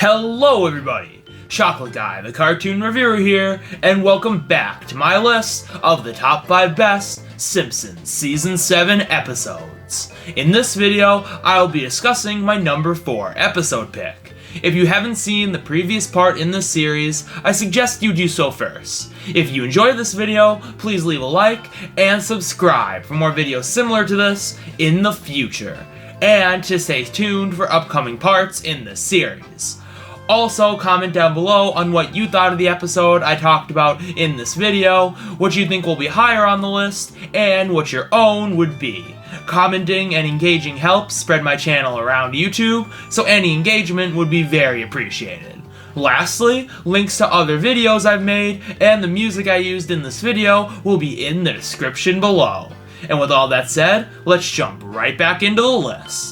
Hello everybody, Chocolate Guy, the cartoon reviewer here, and welcome back to my list of the top 5 best Simpsons Season 7 episodes. In this video, I'll be discussing my number 4 episode pick. If you haven't seen the previous part in this series, I suggest you do so first. If you enjoyed this video, please leave a like and subscribe for more videos similar to this in the future, and to stay tuned for upcoming parts in this series. Also, comment down below on what you thought of the episode I talked about in this video, what you think will be higher on the list, and what your own would be. Commenting and engaging helps spread my channel around YouTube, so any engagement would be very appreciated. Lastly, links to other videos I've made and the music I used in this video will be in the description below. And with all that said, let's jump right back into the list.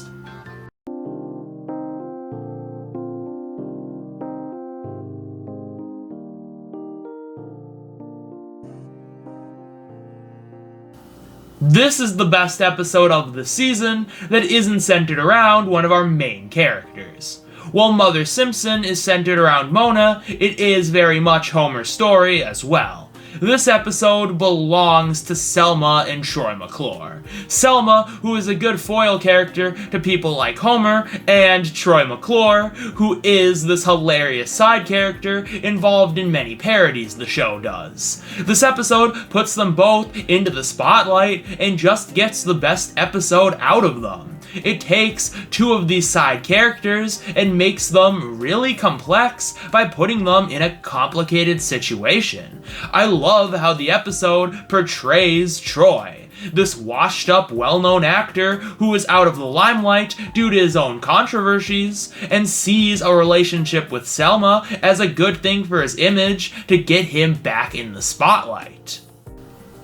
This is the best episode of the season that isn't centered around one of our main characters. While Mother Simpson is centered around Mona, it is very much Homer's story as well. This episode belongs to Selma and Troy McClure. Selma, who is a good foil character to people like Homer, and Troy McClure, who is this hilarious side character involved in many parodies the show does. This episode puts them both into the spotlight and just gets the best episode out of them. It takes two of these side characters and makes them really complex by putting them in a complicated situation. I love how the episode portrays Troy, this washed-up, well-known actor who is out of the limelight due to his own controversies, and sees a relationship with Selma as a good thing for his image to get him back in the spotlight.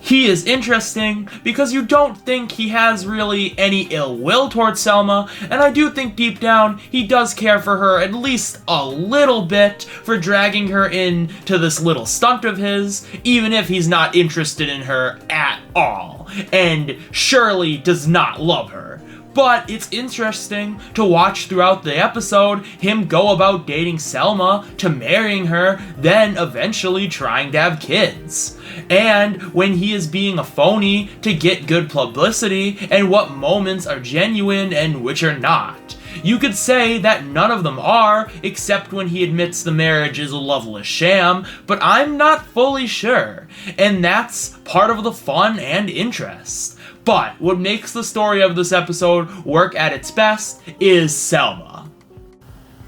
He is interesting because you don't think he has really any ill will towards Selma, and I do think deep down he does care for her at least a little bit for dragging her into this little stunt of his, even if he's not interested in her at all, and surely does not love her. But it's interesting to watch throughout the episode him go about dating Selma to marrying her, then eventually trying to have kids. And when he is being a phony to get good publicity, and what moments are genuine and which are not. You could say that none of them are, except when he admits the marriage is a loveless sham, but I'm not fully sure, and that's part of the fun and interest. But what makes the story of this episode work at its best is Selma.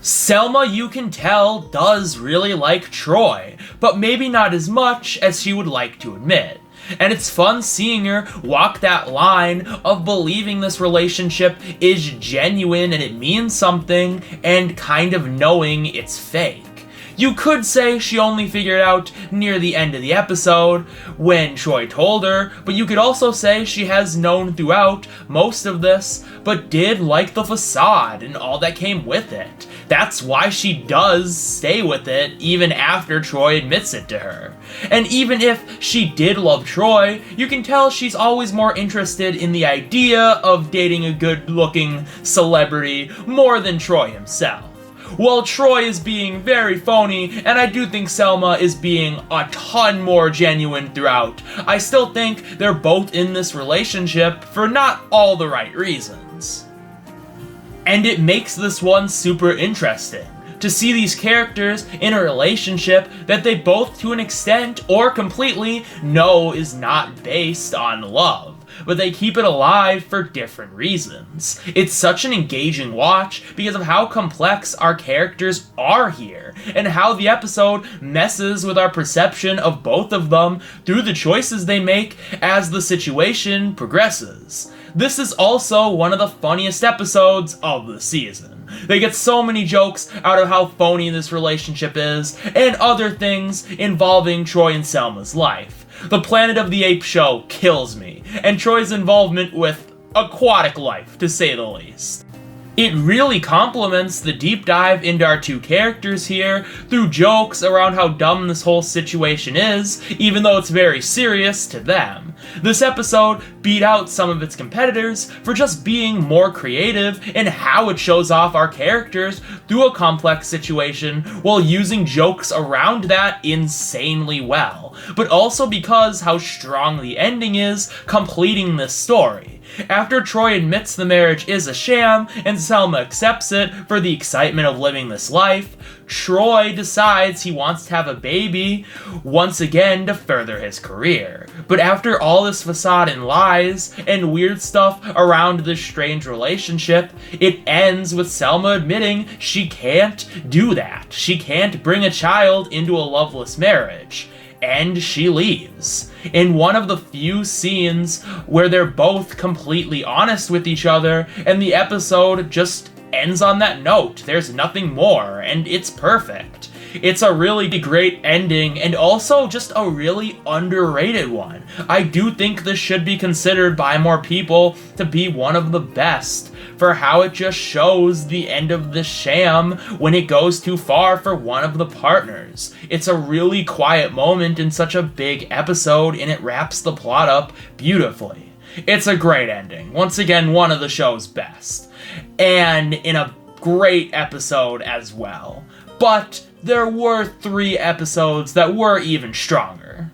Selma, you can tell, does really like Troy, but maybe not as much as she would like to admit. And it's fun seeing her walk that line of believing this relationship is genuine and it means something, and kind of knowing it's fake. You could say she only figured out near the end of the episode when Troy told her, but you could also say she has known throughout most of this, but did like the facade and all that came with it. That's why she does stay with it even after Troy admits it to her. And even if she did love Troy, you can tell she's always more interested in the idea of dating a good-looking celebrity more than Troy himself. While Troy is being very phony, and I do think Selma is being a ton more genuine throughout, I still think they're both in this relationship for not all the right reasons. And it makes this one super interesting, to see these characters in a relationship that they both to an extent or completely know is not based on love, but they keep it alive for different reasons. It's such an engaging watch because of how complex our characters are here, and how the episode messes with our perception of both of them through the choices they make as the situation progresses. This is also one of the funniest episodes of the season. They get so many jokes out of how phony this relationship is, and other things involving Troy and Selma's life. The Planet of the Apes show kills me, and Troy's involvement with aquatic life, to say the least. It really complements the deep dive into our two characters here through jokes around how dumb this whole situation is, even though it's very serious to them. This episode beat out some of its competitors for just being more creative in how it shows off our characters through a complex situation while using jokes around that insanely well, but also because how strong the ending is completing this story. After Troy admits the marriage is a sham and Selma accepts it for the excitement of living this life, Troy decides he wants to have a baby once again to further his career. But after all this facade and lies and weird stuff around this strange relationship, it ends with Selma admitting she can't do that. She can't bring a child into a loveless marriage. And she leaves. In one of the few scenes where they're both completely honest with each other, and the episode just ends on that note. There's nothing more, and it's perfect. It's a really great ending, and also just a really underrated one. I do think this should be considered by more people to be one of the best, for how it just shows the end of the sham when it goes too far for one of the partners. It's a really quiet moment in such a big episode, and it wraps the plot up beautifully. It's a great ending. Once again, one of the show's best. And in a great episode as well. But there were 3 episodes that were even stronger.